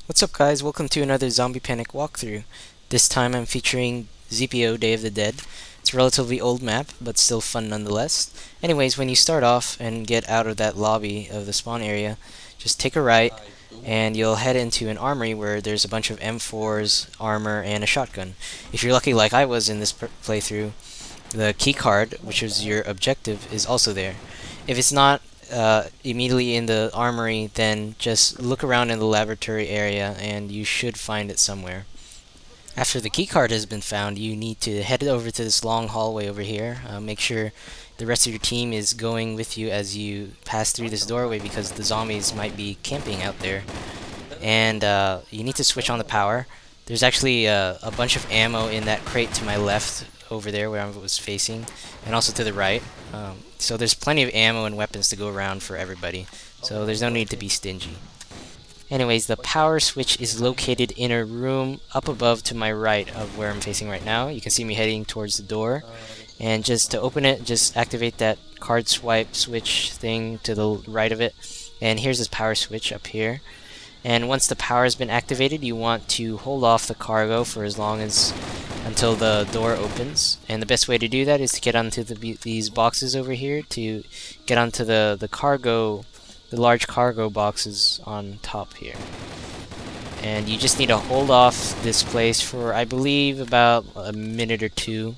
What's up guys, welcome to another Zombie Panic walkthrough. This time I'm featuring ZPO Day of the Dead. It's a relatively old map, but still fun nonetheless. Anyways, when you start off and get out of that lobby of the spawn area, just take a right, and you'll head into an armory where there's a bunch of M4s, armor, and a shotgun. If you're lucky like I was in this playthrough, the key card, which is your objective, is also there. If it's not immediately in the armory, then just look around in the laboratory area and you should find it somewhere. After the keycard has been found, you need to head over to this long hallway over here. Make sure the rest of your team is going with you as you pass through this doorway because the zombies might be camping out there. And you need to switch on the power. There's actually a bunch of ammo in that crate to my left over there where I was facing, and also to the right. So there's plenty of ammo and weapons to go around for everybody, so there's no need to be stingy. Anyways, the power switch is located in a room up above to my right of where I'm facing right now. You can see me heading towards the door, and just to open it, just activate that card swipe switch thing to the right of it, and here's this power switch up here. And once the power has been activated, you want to hold off the cargo for as long as until the door opens. And the best way to do that is to get onto these boxes over here, to get onto the large cargo boxes on top here. And you just need to hold off this place for, I believe, about a minute or two.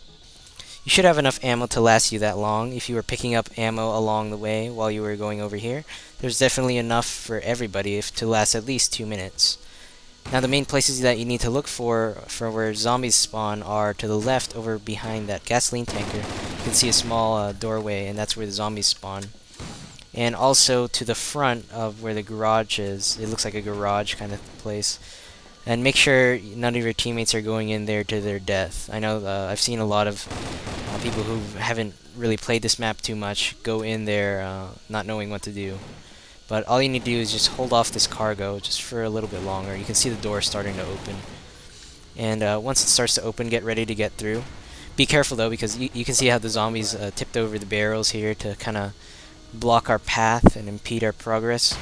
You should have enough ammo to last you that long. If you were picking up ammo along the way while you were going over here, there's definitely enough for everybody to last at least 2 minutes. Now the main places that you need to look for where zombies spawn are to the left over behind that gasoline tanker. You can see a small doorway, and that's where the zombies spawn. And also to the front of where the garage is. It looks like a garage kind of place. And make sure none of your teammates are going in there to their death. I know I've seen a lot of people who haven't really played this map too much go in there not knowing what to do. But all you need to do is just hold off this cargo just for a little bit longer. You can see the door starting to open. And once it starts to open, get ready to get through. Be careful though, because you can see how the zombies tipped over the barrels here to kind of block our path and impede our progress.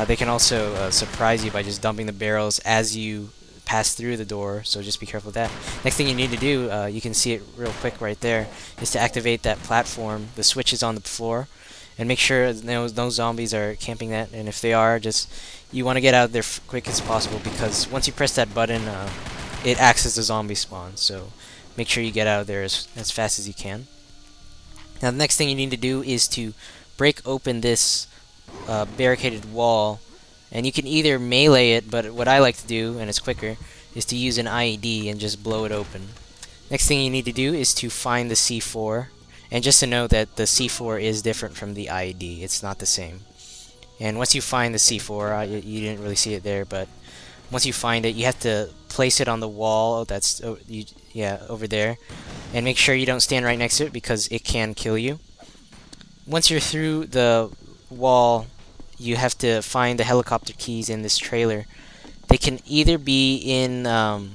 They can also surprise you by just dumping the barrels as you pass through the door, so just be careful with that. Next thing you need to do, you can see it real quick right there, is to activate that platform. The switch is on the floor, and make sure no zombies are camping that, and if they are, you want to get out there quick as possible, because once you press that button, it acts as a zombie spawn, so make sure you get out of there as fast as you can. Now the next thing you need to do is to break open this barricaded wall, and you can either melee it, but what I like to do, and it's quicker, is to use an IED and just blow it open. Next thing you need to do is to find the C4, and just to know that the C4 is different from the IED, it's not the same. And once you find the C4, you didn't really see it there, but once you find it, you have to place it on the wall that's over there, and make sure you don't stand right next to it because it can kill you. Once you're through the wall, you have to find the helicopter keys in this trailer. They can either be on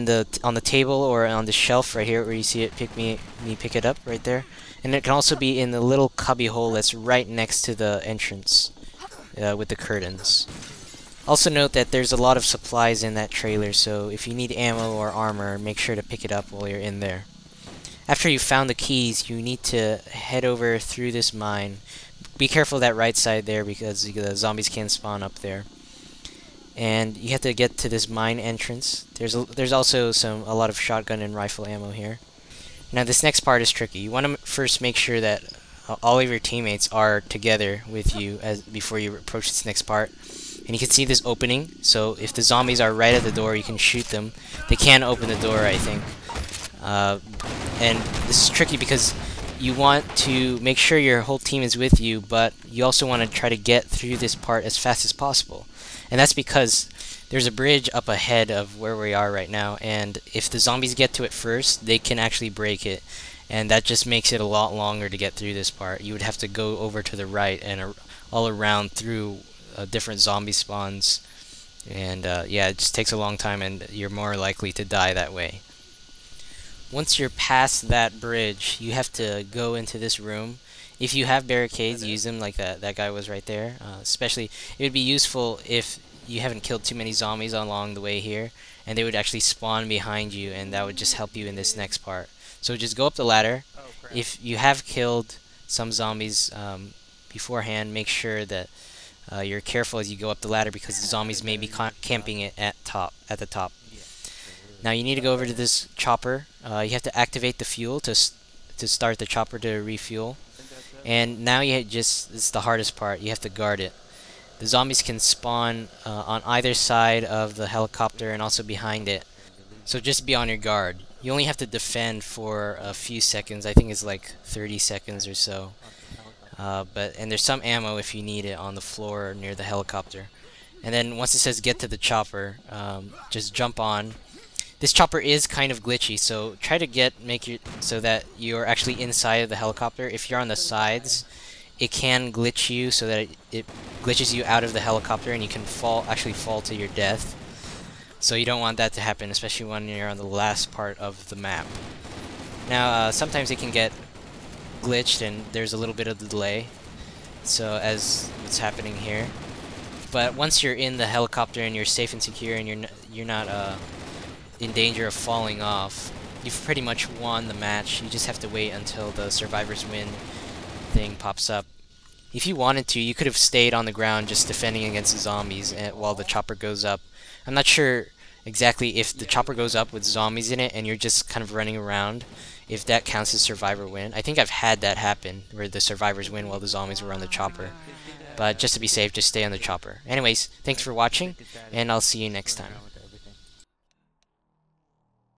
the table or on the shelf right here where you see it. Pick it up right there, and it can also be in the little cubby hole that's right next to the entrance with the curtains. Also note that there's a lot of supplies in that trailer, so if you need ammo or armor, make sure to pick it up while you're in there. After you've found the keys, you need to head over through this mine. Be careful of that right side there because the zombies can spawn up there. And you have to get to this mine entrance. There's also a lot of shotgun and rifle ammo here. Now this next part is tricky. You want to first make sure that all of your teammates are together with you before you approach this next part. And you can see this opening, so if the zombies are right at the door, you can shoot them. They can open the door, I think. And this is tricky because you want to make sure your whole team is with you, but you also want to try to get through this part as fast as possible. And that's because there's a bridge up ahead of where we are right now, and if the zombies get to it first, they can actually break it. And that just makes it a lot longer to get through this part. You would have to go over to the right and all around through different zombie spawns. And yeah, it just takes a long time, and you're more likely to die that way. Once you're past that bridge, you have to go into this room. If you have barricades, use them like that guy was right there. Especially, it would be useful if you haven't killed too many zombies along the way here, and they would actually spawn behind you, and that would just help you in this next part. So just go up the ladder. If you have killed some zombies beforehand, make sure that you're careful as you go up the ladder because the zombies may be camping it at the top. Now you need to go over to this chopper. You have to activate the fuel to start the chopper to refuel. And now it's the hardest part. You have to guard it. The zombies can spawn on either side of the helicopter and also behind it. So just be on your guard. You only have to defend for a few seconds. I think it's like 30 seconds or so. And there's some ammo if you need it on the floor near the helicopter. And then once it says get to the chopper, just jump on. This chopper is kind of glitchy, so try to make it so that you're actually inside of the helicopter. If you're on the sides, it can glitch you so that it glitches you out of the helicopter and you can actually fall to your death. So you don't want that to happen, especially when you're on the last part of the map. Now, sometimes it can get glitched and there's a little bit of delay, so as what's happening here. But once you're in the helicopter and you're safe and secure and you're not in danger of falling off, you've pretty much won the match. You just have to wait until the survivors win thing pops up. If you wanted to, you could have stayed on the ground just defending against the zombies while the chopper goes up. I'm not sure exactly if the chopper goes up with zombies in it and you're just kind of running around, if that counts as survivor win. I think I've had that happen, where the survivors win while the zombies were on the chopper. But just to be safe, just stay on the chopper. Anyways, thanks for watching, and I'll see you next time.